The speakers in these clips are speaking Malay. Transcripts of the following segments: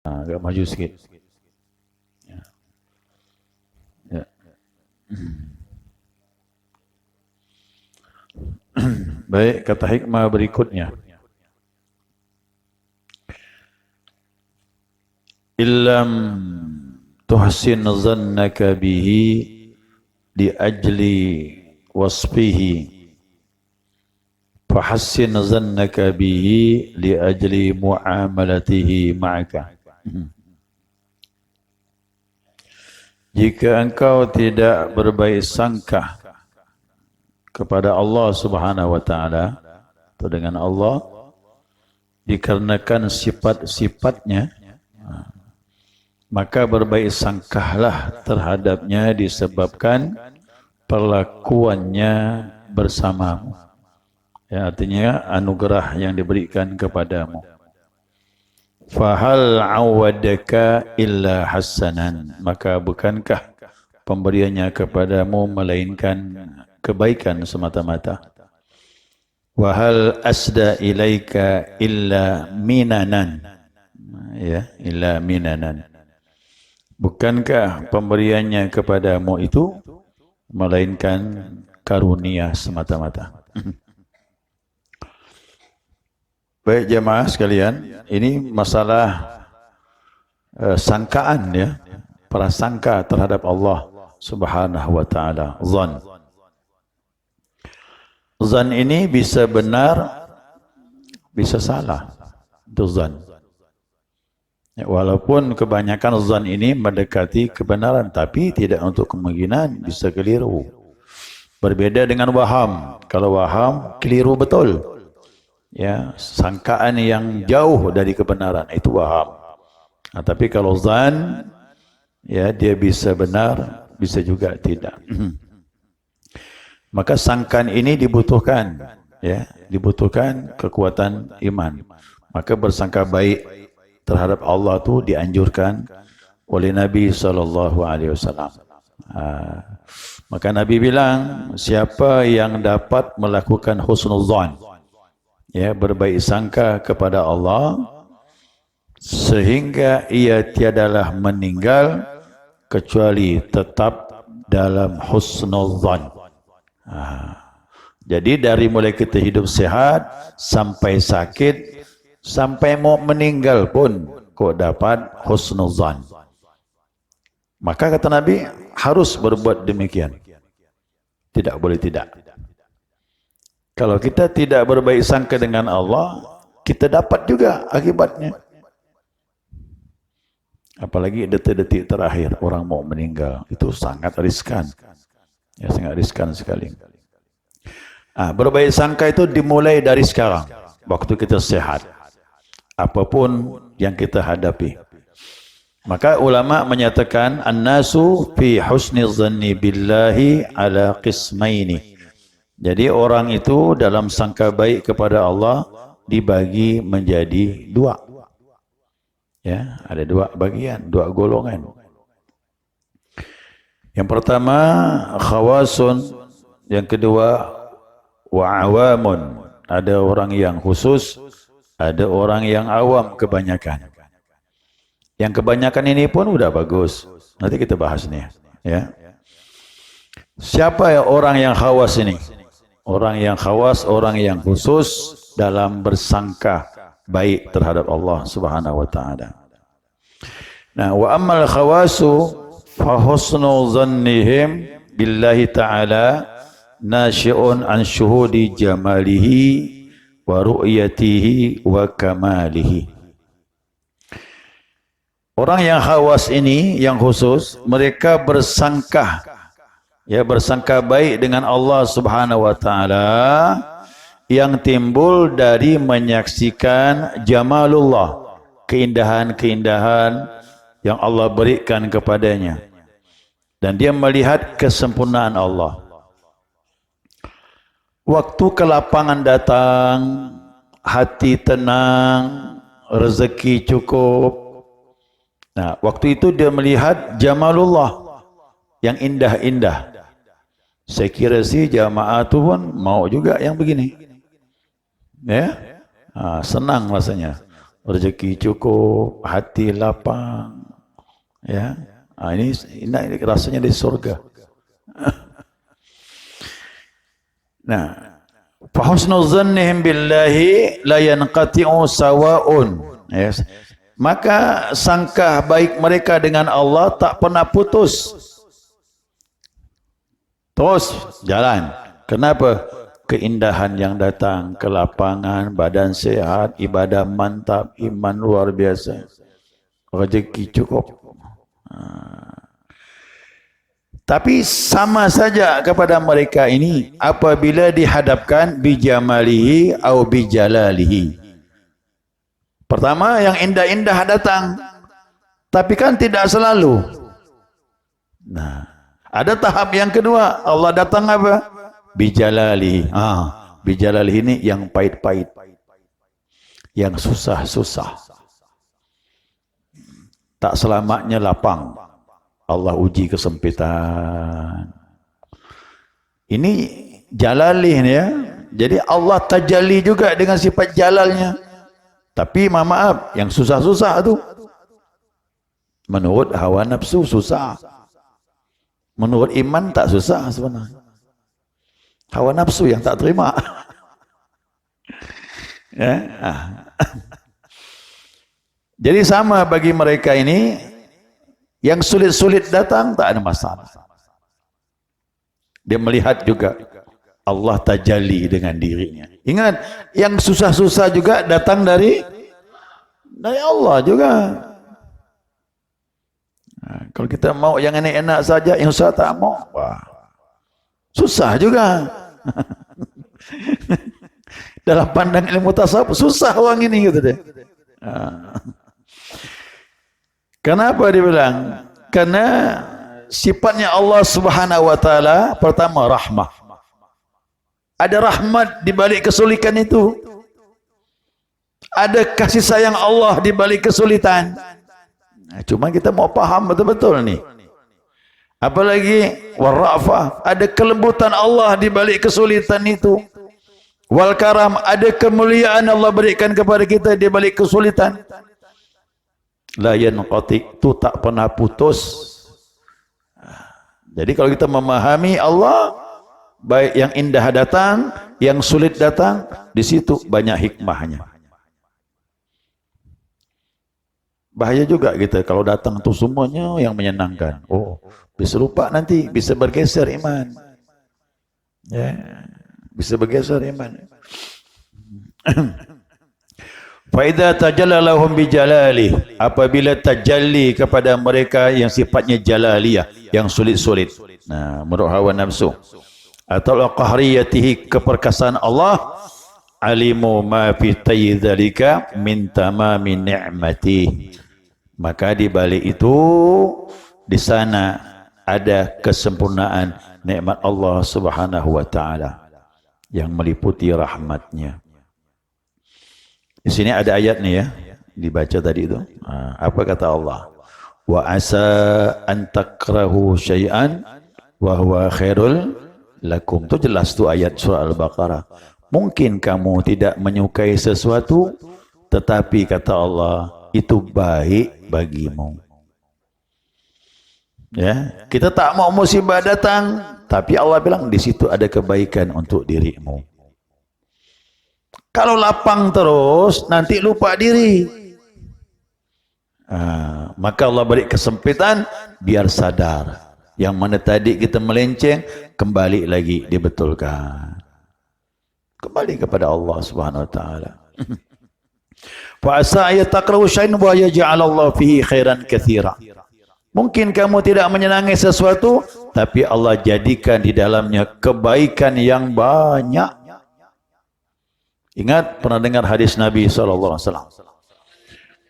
Agak maju sikit. Ya. Ya. Baik, kata hikmah berikutnya. Illam tuhsin zannaka bihi di ajli wasfihi fahassin zannaka bihi li ajli muamalatihi ma'aka. Jika engkau tidak berbaik sangka kepada Allah Subhanahu wa taala atau dengan Allah dikarenakan sifat-sifatnya, maka berbaik sangkahlah terhadapnya disebabkan perlakuannya bersamamu. Ya, artinya anugerah yang diberikan kepadamu. Fahal awadaka illa hasanan, maka bukankah pemberiannya kepadamu melainkan kebaikan semata-mata. Wahal asda ilaika illa minanan, ya, illa minanan. Bukankah pemberiannya kepadamu itu melainkan karunia semata-mata. Baik jemaah sekalian, ini masalah sangkaan, ya, prasangka terhadap Allah Subhanahu wa taala. Zan. Zan ini bisa benar, bisa salah. Itu zan. Ya, walaupun kebanyakan zan ini mendekati kebenaran, tapi tidak untuk kemungkinan bisa keliru. Berbeda dengan waham. Kalau waham keliru betul. Ya, sangkaan yang jauh dari kebenaran itu waham. Nah, tapi kalau zan, ya, dia bisa benar, bisa juga tidak. Maka sangkaan ini dibutuhkan, ya, dibutuhkan kekuatan iman. Maka bersangka baik terhadap Allah itu dianjurkan oleh Nabi SAW. Maka Nabi bilang, siapa yang dapat melakukan husnuzan, ya, berbaik sangka kepada Allah sehingga ia tiadalah meninggal kecuali tetap dalam husnuzan. Jadi dari mulai kita hidup sehat sampai sakit sampai mau meninggal pun kau dapat husnuzan. Maka kata Nabi harus berbuat demikian. Tidak boleh tidak. Kalau kita tidak berbaik sangka dengan Allah, kita dapat juga akibatnya. Apalagi detik-detik terakhir orang mau meninggal, itu sangat riskan. Ya, sangat riskan sekali. Berbaik sangka itu dimulai dari sekarang, waktu kita sehat. Apapun yang kita hadapi. Maka ulama menyatakan an-nasu fi husni dhanni billahi ala qismaini. Jadi orang itu dalam sangka baik kepada Allah dibagi menjadi dua. Ya, ada dua bagian, dua golongan. Yang pertama khawasun, yang kedua wa awamun. Ada orang yang khusus, ada orang yang awam kebanyakan. Yang kebanyakan ini pun udah bagus. Nanti kita bahas nih, ya. Siapa ya orang yang khawas ini? Orang yang khawas, orang yang khusus dalam bersangka baik terhadap Allah Subhanahu wa taala. Nah, wa ammal khawasu fa husnu dhannihim billahi ta'ala nasyi'un an syuhudi jamalihi wa ru'yatihi wa kamalihi. Orang yang khawas ini, yang khusus, mereka bersangka, ya, bersangka baik dengan Allah Subhanahu wa taala yang timbul dari menyaksikan jamalullah, keindahan-keindahan yang Allah berikan kepadanya. Dan dia melihat kesempurnaan Allah. Waktu kelapangan datang, hati tenang, rezeki cukup. Nah, waktu itu dia melihat jamalullah yang indah-indah. Saya kira sih jamaah tu pun mau juga yang begini. Ya, senang rasanya. rezeki cukup, hati lapang. Ya, ini rasanya di surga. Nah, fa husnul dzannihim billahi la yanqati'u sawa'un. Yes. Maka sangka baik mereka dengan Allah tak pernah putus. Terus jalan. Kenapa? Keindahan yang datang, kelapangan, badan sehat, ibadah mantap, iman luar biasa, rezeki cukup. Tapi sama saja kepada mereka ini apabila dihadapkan bijamalihi atau bijalalihi. Pertama yang indah-indah datang, tapi kan tidak selalu. Nah, ada tahap yang kedua, Allah datang apa? Bijalalihi. Bijalalihi ini yang pahit-pahit, yang susah-susah. Tak selamatnya lapang. Allah uji kesempitan. Ini jalalih ya. Jadi Allah tajalli juga dengan sifat jalalnya. Tapi maaf, yang susah-susah tu menurut hawa nafsu susah. Menurut iman tak susah sebenarnya. Hawa nafsu yang tak terima. Ya. Jadi sama bagi mereka ini. Yang sulit-sulit datang tak ada masalah. Dia melihat juga Allah tajalli dengan dirinya. Ingat, yang susah-susah juga datang dari Allah juga. Nah, kalau kita mau yang enak-enak saja, yang susah tak mau, wah, susah juga. Dalam pandang ilmu tasawuf susah orang ini gitu deh. Kenapa dia bilang? Karena sifatnya Allah Subhanahu wa taala pertama rahmah. Ada rahmat di balik kesulitan itu. Ada kasih sayang Allah di balik kesulitan. Nah, cuma kita mau paham betul-betul nih. Apalagi warrafah, ada kelembutan Allah di balik kesulitan itu. Wal karam, ada kemuliaan Allah berikan kepada kita di balik kesulitan. La yanqati, itu tak pernah putus. Jadi kalau kita memahami Allah, baik yang indah datang, yang sulit datang, di situ banyak hikmahnya. Bahaya juga kita kalau datang itu semuanya yang menyenangkan. Oh, bisa lupa nanti, bisa bergeser iman. Ya, bisa bergeser iman. Faida tajallalahum bijalali, apabila tajalli kepada mereka yang sifatnya jalaliyah, yang sulit-sulit. Nah, menurut hawa nafsu atau qahriyatihi, keperkasaan Allah, alimu ma fi tayyidhalika min tamami ni'mati. Maka di balik itu di sana ada kesempurnaan nikmat Allah Subhanahu wa taala yang meliputi rahmatnya. Di sini ada ayat nih ya, dibaca tadi itu. Apa kata Allah? Wa asa an takrahu syai'an wa huwa khairul lakum. Itu jelas tu ayat surah Al-Baqarah. Mungkin kamu tidak menyukai sesuatu, tetapi kata Allah, itu baik bagimu. Ya, kita tak mau musibah datang, tapi Allah bilang di situ ada kebaikan untuk dirimu. Kalau lapang terus, nanti lupa diri. Maka Allah beri kesempitan, biar sadar. Yang mana tadi kita melenceng, kembali lagi dibetulkan. Kembali kepada Allah Subhanahu wa taala. Fa asa ayatakrahu syai'an wa yaj'alallahu fihi khairan katsira. Mungkin kamu tidak menyenangi sesuatu, tapi Allah jadikan di dalamnya kebaikan yang banyak. Ingat, pernah dengar hadis Nabi SAW.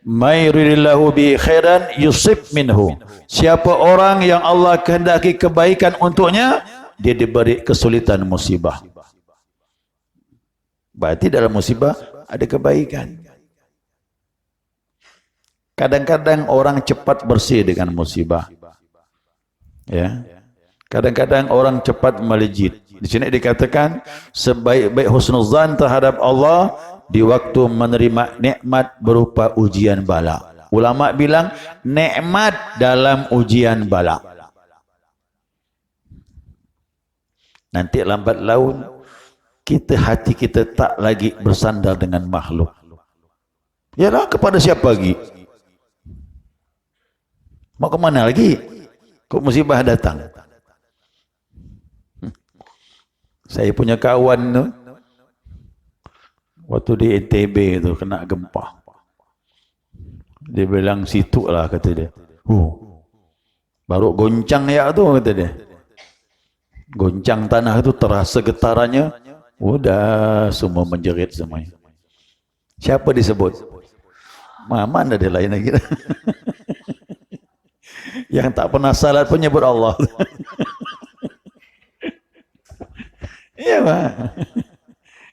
Mayuridillahu bi khairan yusib minhu. Siapa orang yang Allah kehendaki kebaikan untuknya, dia diberi kesulitan musibah. Berarti dalam musibah ada kebaikan. Kadang-kadang orang cepat bersih dengan musibah. Ya. Kadang-kadang orang cepat melejit. Di sini dikatakan sebaik-baik husnuzan terhadap Allah di waktu menerima nikmat berupa ujian bala. Ulama bilang nikmat dalam ujian bala. Nanti lambat laun hati kita tak lagi bersandar dengan makhluk. Yalah, kepada siapa lagi? Mau ke mana lagi? Kok musibah datang? Saya punya kawan tu, waktu di NTB tu kena gempa. Dia bilang situ lah, kata dia. Baru goncang ya tu, kata dia. Goncang tanah itu terasa getarannya, udah semua menjerit semuanya. Siapa disebut? Mana ada lain lagi. Yang tak pernah salat pun nyebut Allah. Iya, Pak.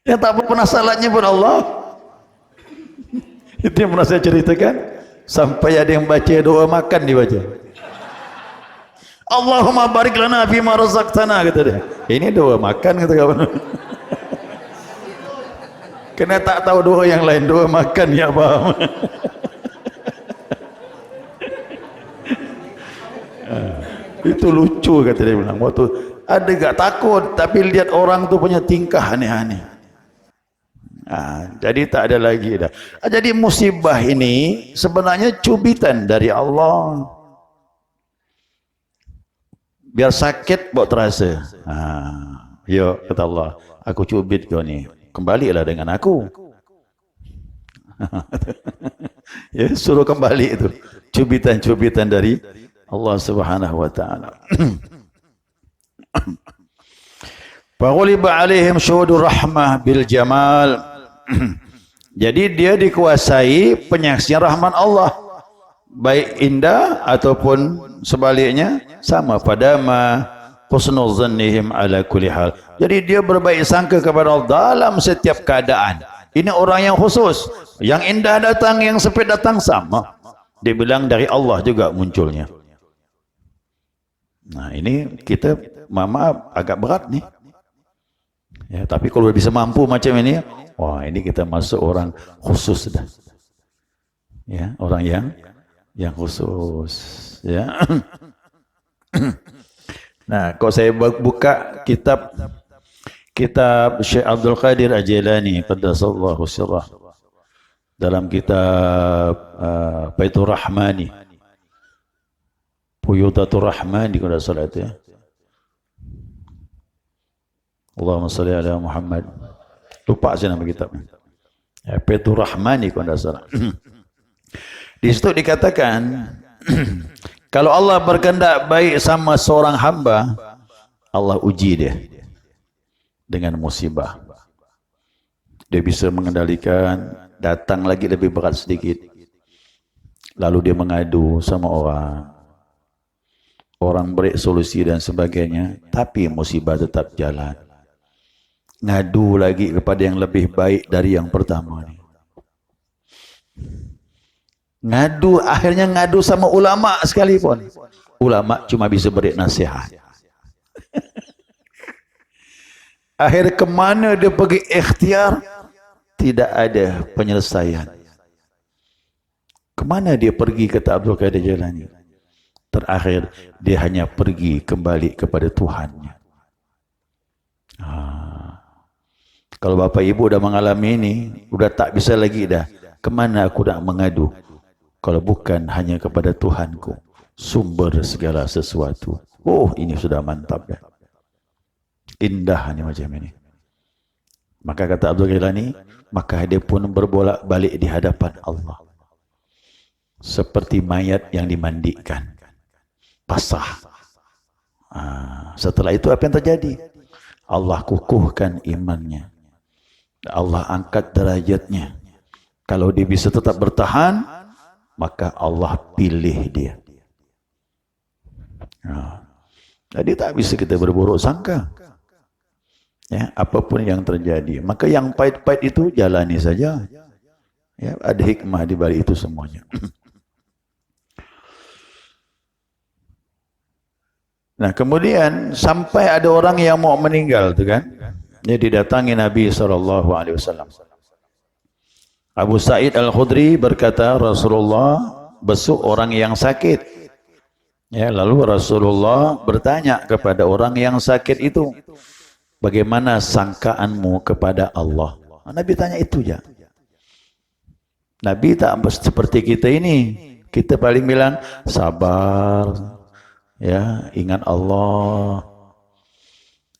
Yang tak pernah salat nyebut Allah. Itu yang pernah saya ceritakan. Sampai ada yang baca doa makan dibaca. Allahumma barik lana fima razaqtana, kata dia. Ini doa makan, kata kawan. Kena tak tahu doa yang lain, doa makan ya paham. Itu lucu, kata dia bilang. Waktu ada gak takut, tapi lihat orang tu punya tingkah aneh-aneh. Jadi tak ada lagi dah. Jadi musibah ini sebenarnya cubitan dari Allah. Biar sakit buat terasa. Yo, kata Allah, aku cubit kau ni, kembalilah dengan aku. Ya, suruh kembali itu. Cubitan-cubitan dari Allah Subhanahu wa taala. Faghuliba alaihim syuhudur rahmah bil jamal. Jadi dia dikuasai penyaksian rahmat Allah, baik indah ataupun sebaliknya sama. Pada ma husnul zannihim ala kulli hal. Jadi dia berbaik sangka kepada Allah dalam setiap keadaan. Ini orang yang khusus. Yang indah datang, yang sempit datang sama. Dia bilang dari Allah juga munculnya. Nah, ini kita mama agak berat nih. Ya, tapi kalau bisa mampu macam ini, wah, ini kita masuk orang khusus dah. Ya, orang yang khusus, ya. Nah, kalau saya buka kitab Syekh Abdul Qadir Al-Jilani qaddasallahu sirrah, dalam kitab Baitur Rahmani, Buyutatur Rahmani, kalau salah itu ya. Allahumma salli ala Muhammad. Lupa saya nama kitabnya. Baitur Rahmani, kalau salah. Di situ dikatakan kalau Allah berkehendak baik sama seorang hamba, Allah uji dia dengan musibah. Dia bisa mengendalikan, datang lagi lebih berat sedikit. Lalu dia mengadu sama orang. Orang beri solusi dan sebagainya, tapi musibah tetap jalan. Ngadu lagi kepada yang lebih baik dari yang pertama ni. Ngadu, akhirnya ngadu sama ulama sekalipun. Ulama cuma bisa beri nasihat. Akhir kemana dia pergi ikhtiar, tidak ada penyelesaian. Kemana dia pergi, kata Abdul Qadir Jilani? Terakhir dia hanya pergi kembali kepada Tuhannya. Kalau bapa ibu dah mengalami ini, sudah tak bisa lagi dah. Kemana aku nak mengadu? Kalau bukan hanya kepada Tuhanku, sumber segala sesuatu. Oh, ini sudah mantap dah. Indah ni macam ini. Maka kata Abdul Ghilani, maka dia pun berbolak balik di hadapan Allah. Seperti mayat yang dimandikan. Basah. Setelah itu apa yang terjadi? Allah kukuhkan imannya. Allah angkat derajatnya. Kalau dia bisa tetap bertahan, maka Allah pilih dia. Jadi tak bisa kita berburuk sangka. Ya, apapun yang terjadi, maka yang pahit-pahit itu jalani saja. Ya, ada hikmah di balik itu semuanya. Nah, kemudian sampai ada orang yang mau meninggal, tu kan? Dia didatangi Nabi SAW. Abu Sa'id Al-Khudri berkata, Rasulullah besuk orang yang sakit. Ya, lalu Rasulullah bertanya kepada orang yang sakit itu, bagaimana sangkaanmu kepada Allah? Nabi tanya itu ya. Nabi tak seperti kita ini. Kita paling bilang sabar, ya, ingat Allah.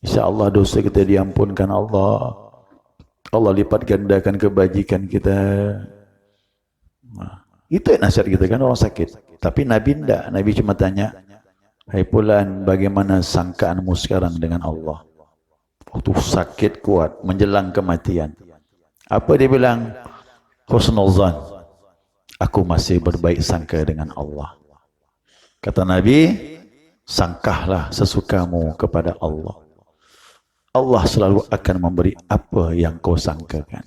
InsyaAllah dosa kita diampunkan Allah. Allah lipat gandakan kebajikan kita. Nah, itu nasihat kita kan orang sakit. Tapi Nabi tidak. Nabi cuma tanya, hai fulan, bagaimana sangkaanmu sekarang dengan Allah? Waktu sakit kuat, menjelang kematian. Apa dia bilang? Husnul zan. Aku masih berbaik sangka dengan Allah. Kata Nabi, sangkahlah sesukamu kepada Allah. Allah selalu akan memberi apa yang kau sangkakan.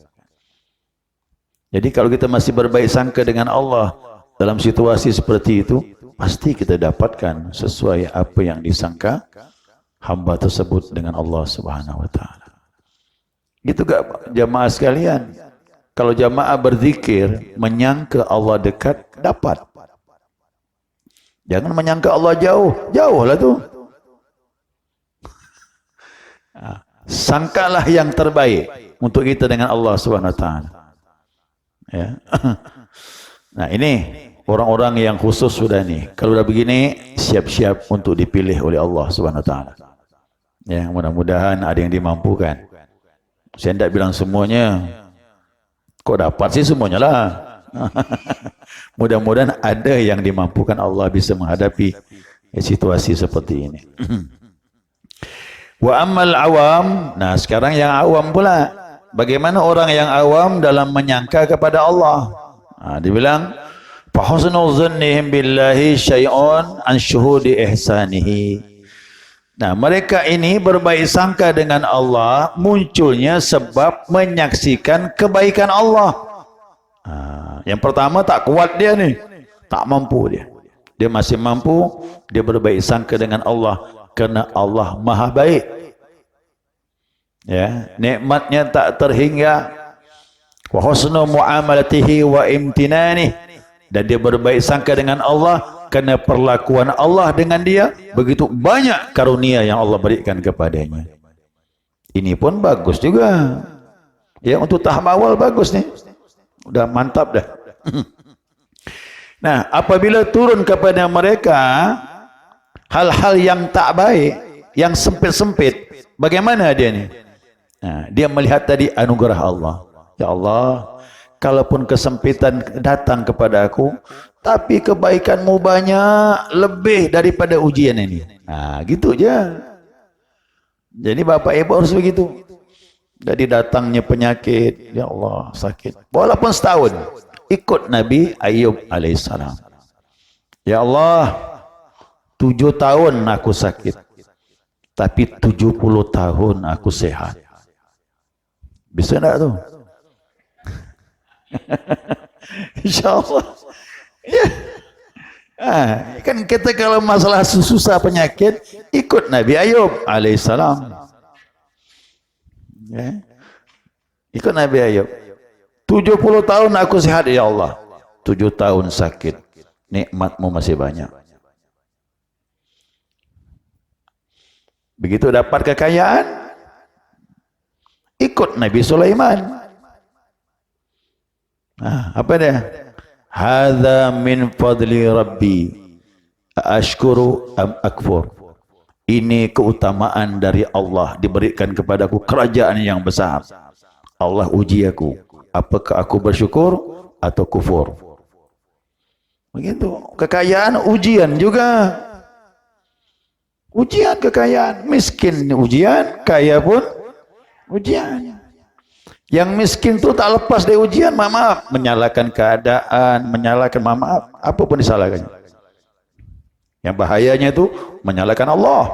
Jadi kalau kita masih berbaik sangka dengan Allah dalam situasi seperti itu, pasti kita dapatkan sesuai apa yang disangka hamba tersebut dengan Allah Subhanahu wa taala. Gitu gak jamaah sekalian? Kalau jamaah berzikir menyangka Allah dekat, dapat. Jangan menyangka Allah jauh, jauhlah tu. Sangkalah yang terbaik untuk kita dengan Allah Subhanahu wa taala. Ya. Nah, ini orang-orang yang khusus sudah nih. Kalau sudah begini, siap-siap untuk dipilih oleh Allah Subhanahu wa taala. Ya, mudah-mudahan ada yang dimampukan. Saya tidak bilang semuanya. Kok dapat sih semuanya lah. Mudah-mudahan ada yang dimampukan Allah bisa menghadapi situasi seperti ini. Wa ammal awam, nah sekarang yang awam pula. Bagaimana orang yang awam dalam menyangka kepada Allah? Nah, dibilang fa husnul dzannihim billahi syai'un an syuhudi ihsanihi. Nah, mereka ini berbaik sangka dengan Allah munculnya sebab menyaksikan kebaikan Allah. Nah, yang pertama tak kuat dia nih, tak mampu dia. Dia masih mampu, dia berbaik sangka dengan Allah karena Allah Maha baik. Ya, nikmatnya tak terhingga. Wa husnu muamalatihi wa imtinani, dan dia berbaik sangka dengan Allah karena perlakuan Allah dengan dia begitu banyak karunia yang Allah berikan kepadanya. Ini pun bagus juga. Ya, untuk tahap awal bagus nih. Udah mantap dah. Nah, apabila turun kepada mereka hal-hal yang tak baik, yang sempit-sempit, bagaimana dia nih? Nah, dia melihat tadi anugerah Allah. Ya Allah, kalaupun kesempitan datang kepada aku, tapi kebaikanmu banyak, lebih daripada ujian ini. Nah, gitu aja. Jadi Bapak Ibu harus begitu. Jadi datangnya penyakit, ya Allah, sakit. Walaupun setahun, ikut Nabi Ayub alaihissalam. Ya Allah, 7 tahun aku sakit, tapi 70 tahun aku sehat. Bisa enggak tuh? InsyaAllah. Ya. Kan kita kalau masalah susah penyakit, ikut Nabi Ayub alaihissalam. Ya. Ikut Nabi Ayub. 70 tahun aku sehat ya Allah. 7 tahun sakit. Nikmatmu masih banyak. Begitu dapat kekayaan, ikut Nabi Sulaiman. Apa dia? Hadza min fadli rabbi ashkuru am akfur. Ini keutamaan dari Allah diberikan kepadaku, kerajaan yang besar. Allah uji aku, apakah aku bersyukur atau kufur. Begitu. Kekayaan ujian juga. Ujian kekayaan, miskin ujian, kaya pun ujian. Yang miskin tu tak lepas dari ujian, maaf, menyalahkan keadaan, menyalahkan maaf, apapun disalahkan. Yang bahayanya itu menyalahkan Allah.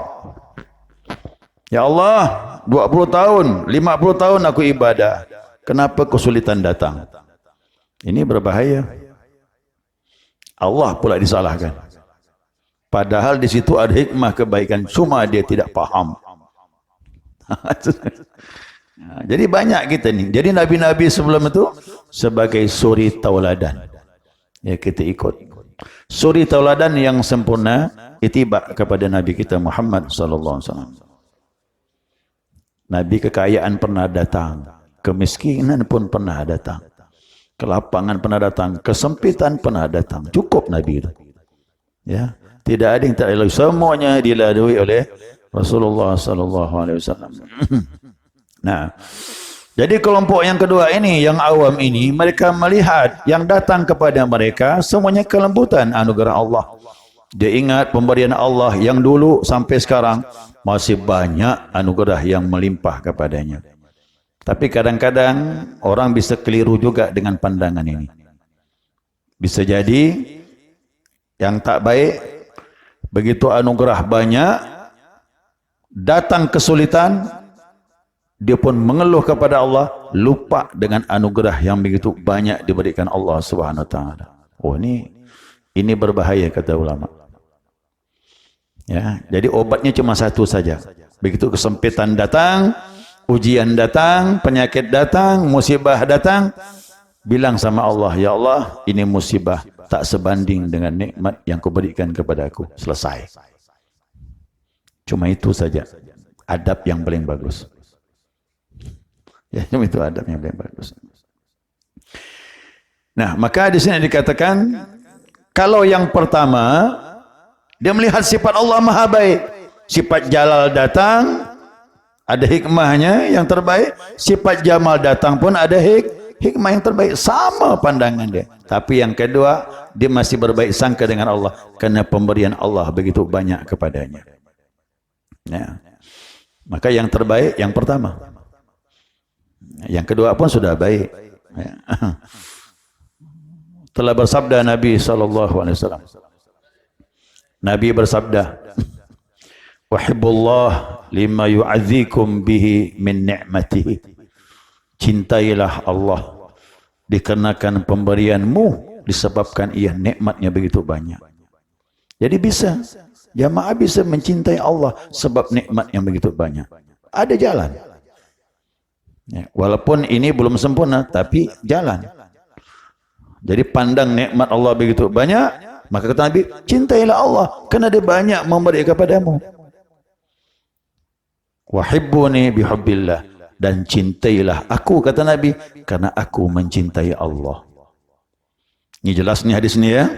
Ya Allah, 20 tahun, 50 tahun aku ibadah, kenapa kesulitan datang? Ini berbahaya. Allah pula disalahkan. Padahal di situ ada hikmah kebaikan, cuma dia tidak paham. Jadi banyak kita ni. Jadi nabi-nabi sebelum itu sebagai suri tauladan. Ya, kita ikut. Suri tauladan yang sempurna itibak kepada Nabi kita Muhammad sallallahu alaihi wasallam. Nabi kekayaan pernah datang, kemiskinan pun pernah datang, kelapangan pernah datang, kesempitan pernah datang. Cukup Nabi itu. Ya, tidak ada yang tak dilalui. Semuanya dilalui oleh Rasulullah sallallahu alaihi wasallam. Nah, jadi kelompok yang kedua ini, yang awam ini, mereka melihat yang datang kepada mereka semuanya kelembutan anugerah Allah. Dia ingat pemberian Allah yang dulu sampai sekarang masih banyak anugerah yang melimpah kepadanya. Tapi kadang-kadang orang bisa keliru juga dengan pandangan ini. Bisa jadi yang tak baik, begitu anugerah banyak, datang kesulitan, dia pun mengeluh kepada Allah, lupa dengan anugerah yang begitu banyak diberikan Allah Subhanahu wa taala. Oh, ini berbahaya kata ulama. Ya, jadi obatnya cuma satu saja. Begitu kesempitan datang, ujian datang, penyakit datang, musibah datang, bilang sama Allah, ya Allah, ini musibah tak sebanding dengan nikmat yang kau berikan kepada aku. Selesai. Cuma itu saja. Adab yang paling bagus. Ya, itu adab yang paling bagus. Nah, maka di sini dikatakan, kalau yang pertama, dia melihat sifat Allah maha baik. Sifat jalal datang, ada hikmahnya yang terbaik. Sifat jamal datang pun ada hikmah yang terbaik. Sama pandangan dia. Tapi yang kedua, dia masih berbaik sangka dengan Allah. Karena pemberian Allah begitu banyak kepadanya. Ya. Maka yang terbaik yang pertama. Yang kedua pun sudah baik. Ya. Telah bersabda Nabi SAW. Nabi bersabda, "Wahibbullah lima yu'adzikum bihi min ni'matihi." Cintailah Allah dikarenakan pemberianmu disebabkan ia nikmatnya begitu banyak. Jadi bisa, jamaah bisa mencintai Allah sebab nikmat yang begitu banyak. Ada jalan. Ya, walaupun ini belum sempurna, tapi jalan. Jadi pandang nikmat Allah begitu banyak, maka kata Nabi, cintailah Allah, kerana dia banyak memberi kepadamu. Wahibbuni bihubbillah, dan cintailah aku, kata Nabi, karena aku mencintai Allah. Ini jelas nih hadis ni ya.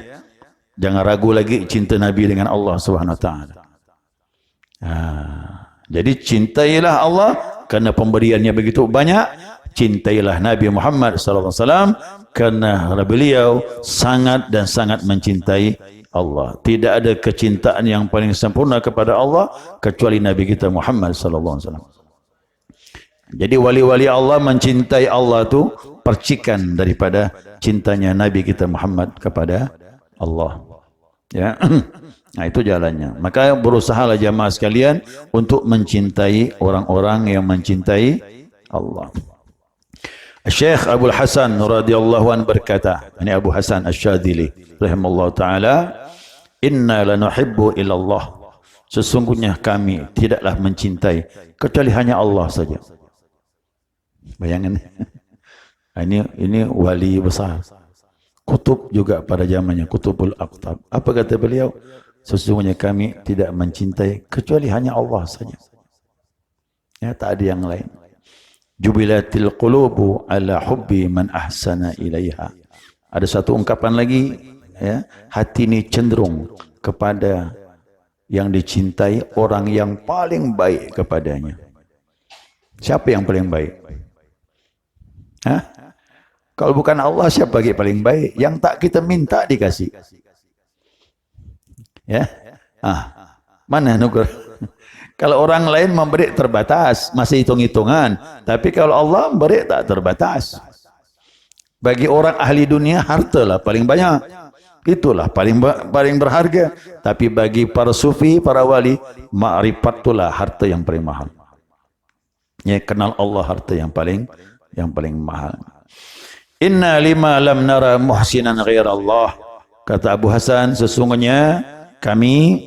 Jangan ragu lagi cinta Nabi dengan Allah Subhanahu wa taala. Jadi cintailah Allah karena pemberiannya begitu banyak. Cintailah Nabi Muhammad sallallahu alaihi wasallam karena beliau sangat dan sangat mencintai Allah. Tidak ada kecintaan yang paling sempurna kepada Allah kecuali Nabi kita Muhammad sallallahu alaihi wasallam. Jadi wali-wali Allah mencintai Allah tu percikan daripada cintanya Nabi kita Muhammad kepada Allah. Ya. Nah, itu jalannya. Maka berusahalah jamaah sekalian untuk mencintai orang-orang yang mencintai Allah. Syekh Abu Hasan radhiyallahu an berkata, ini Abu Hasan Asy-Syadzili rahimallahu taala, "Inna lanuhibbu ilallah." Sesungguhnya kami tidaklah mencintai kecuali hanya Allah saja. Bayangkan. Ini wali besar. Kutub juga pada zamannya, Kutubul Aqtab. Apa kata beliau? Sesungguhnya kami tidak mencintai kecuali hanya Allah saja. Ya, tak ada yang lain. Jubilatil qulubu ala hubbi man ahsana ilaiha. Ada satu ungkapan lagi, ya, hati ini cenderung kepada yang dicintai orang yang paling baik kepadanya. Siapa yang paling baik? Hah? Kalau bukan Allah, siapa lagi paling baik? Yang tak kita minta dikasih. Ya, mana nugur? Kalau orang lain memberi terbatas, masih hitung-hitungan. Tapi kalau Allah memberi tak terbatas. Bagi orang ahli dunia, harta lah paling banyak. Itulah paling berharga. Tapi bagi para sufi, para wali, ma'rifat itulah harta yang paling mahal. Ya, kenal Allah harta yang paling mahal. Inna lima lam nara muhsinan ghairallah. Kata Abu Hasan, sesungguhnya kami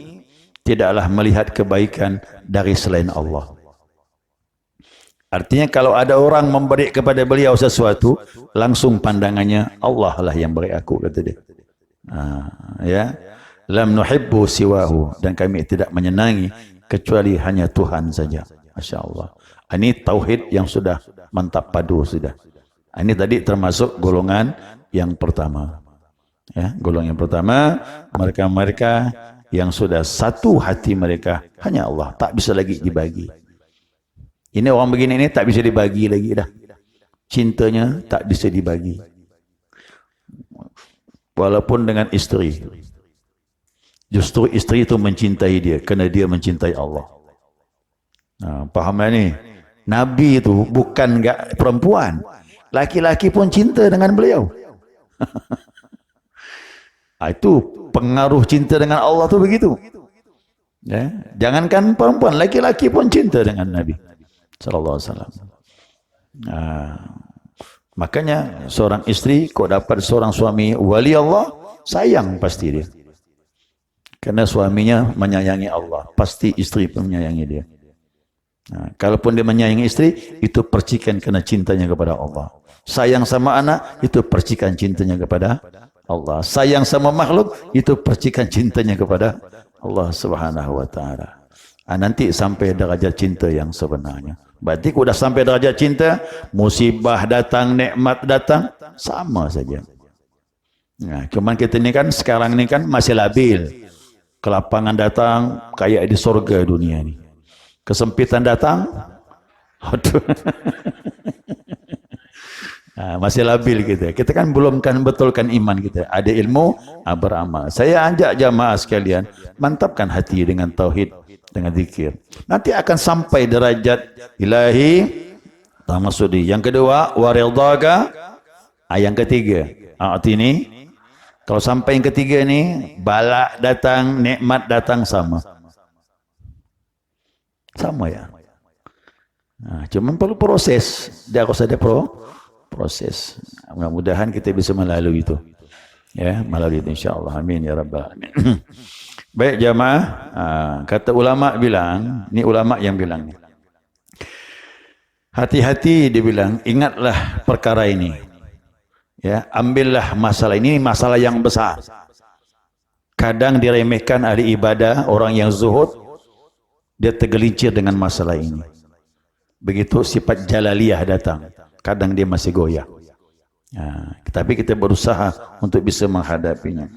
tidaklah melihat kebaikan dari selain Allah. Artinya kalau ada orang memberi kepada beliau sesuatu, langsung pandangannya Allah lah yang beri aku, kata dia. Ya, lam nuhibbu siwahu, dan kami tidak menyenangi kecuali hanya Tuhan saja. Masya Allah. Ini tauhid yang sudah mantap padu sudah. Ini tadi termasuk golongan yang pertama. Ya, golongan yang pertama, mereka-mereka yang sudah satu hati mereka hanya Allah, tak bisa lagi dibagi. Ini orang begini ini tak bisa dibagi lagi dah. Cintanya tak bisa dibagi. Walaupun dengan isteri. Justru isteri itu mencintai dia kerana dia mencintai Allah. Faham tak ni? Nabi itu bukan enggak perempuan. Laki-laki pun cinta dengan beliau. Itu pengaruh cinta dengan Allah tu begitu. Ya, jangankan perempuan, laki-laki pun cinta dengan Nabi sallallahu alaihi wasallam. Makanya seorang isteri kau dapat seorang suami wali Allah, sayang pasti dia. Kerana suaminya menyayangi Allah, pasti isteri pun menyayangi dia. Kalaupun dia menyayangi isteri, itu percikan kerana cintanya kepada Allah. Sayang sama anak, itu percikan cintanya kepada Allah. Sayang sama makhluk, itu percikan cintanya kepada Allah Subhanahu wa taala. Nanti sampai derajat cinta yang sebenarnya. Berarti kalau dah sampai derajat cinta, musibah datang, nikmat datang, sama saja. Cuman kita ni kan sekarang ni kan masih labil. Kelapangan datang kayak di surga dunia ni. Kesempitan datang, aduh. Masih labil kita. Kita kan belum kan betulkan iman kita. Ada ilmu, beramal. Saya ajak jamaah sekalian, mantapkan hati dengan tauhid, dengan zikir. Nanti akan sampai derajat ilahi tamasudi. Yang kedua, waridhaga. Yang ketiga, artinya kalau sampai yang ketiga ni, bala datang, nikmat datang sama. Sama ya. Cuma perlu proses. Dia harus ada proses. Mudah-mudahan kita bisa melalui itu. Ya, melalui itu insya-Allah. Amin ya rabbal alamin. Baik jamaah, kata ulama bilang, ni ulama yang bilang. Hati-hati dia bilang, ingatlah perkara ini. Ya, ambillah masalah ini, masalah yang besar. Kadang diremehkan ahli ibadah, orang yang zuhud, dia tergelincir dengan masalah ini. Begitu sifat jalaliyah datang, kadang dia masih goyah. Tapi kita berusaha untuk bisa menghadapinya.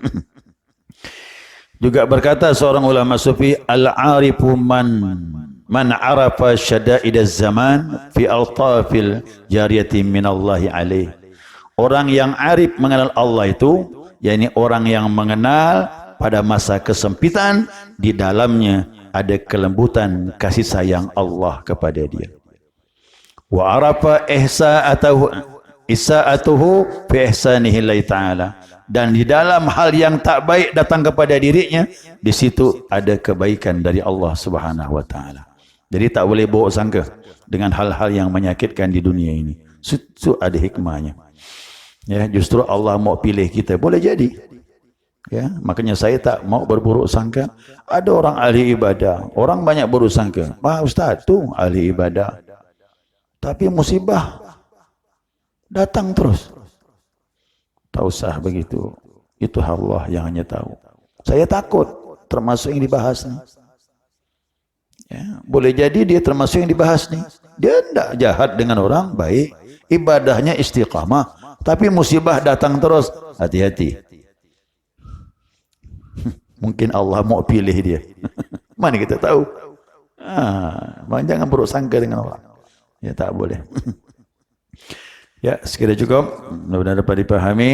Juga berkata seorang ulama sufi, al-arifu man arafa syada'id az-zaman fi altafil jariyati minallahi alaih. Orang yang arif mengenal Allah itu, yakni orang yang mengenal pada masa kesempitan, di dalamnya ada kelembutan kasih sayang Allah kepada dia. Wa arafa isa'atuhu fi ihsanihi lillahi ta'ala. Dan di dalam hal yang tak baik datang kepada dirinya, di situ ada kebaikan dari Allah Subhanahu wa taala. Jadi tak boleh buruk sangka dengan hal-hal yang menyakitkan di dunia ini. Itu ada hikmahnya. Ya, justru Allah mau pilih kita, boleh jadi. Ya, makanya saya tak mau berburuk sangka. Ada orang ahli ibadah, orang banyak buruk sangka. Ustaz tu ahli ibadah, tapi musibah datang terus. Tak usah begitu. Itu Allah yang hanya tahu. Saya takut termasuk yang dibahas ni. Ya, boleh jadi dia termasuk yang dibahas ni. Dia tidak jahat dengan orang, baik. Ibadahnya istiqamah. Tapi musibah datang terus. Hati-hati. Mungkin Allah mau pilih dia. Mana kita tahu? Jangan buruk sangka dengan orang. Ya, tak boleh. Ya, sekiranya cukup. Mudah-mudahan dapat dipahami.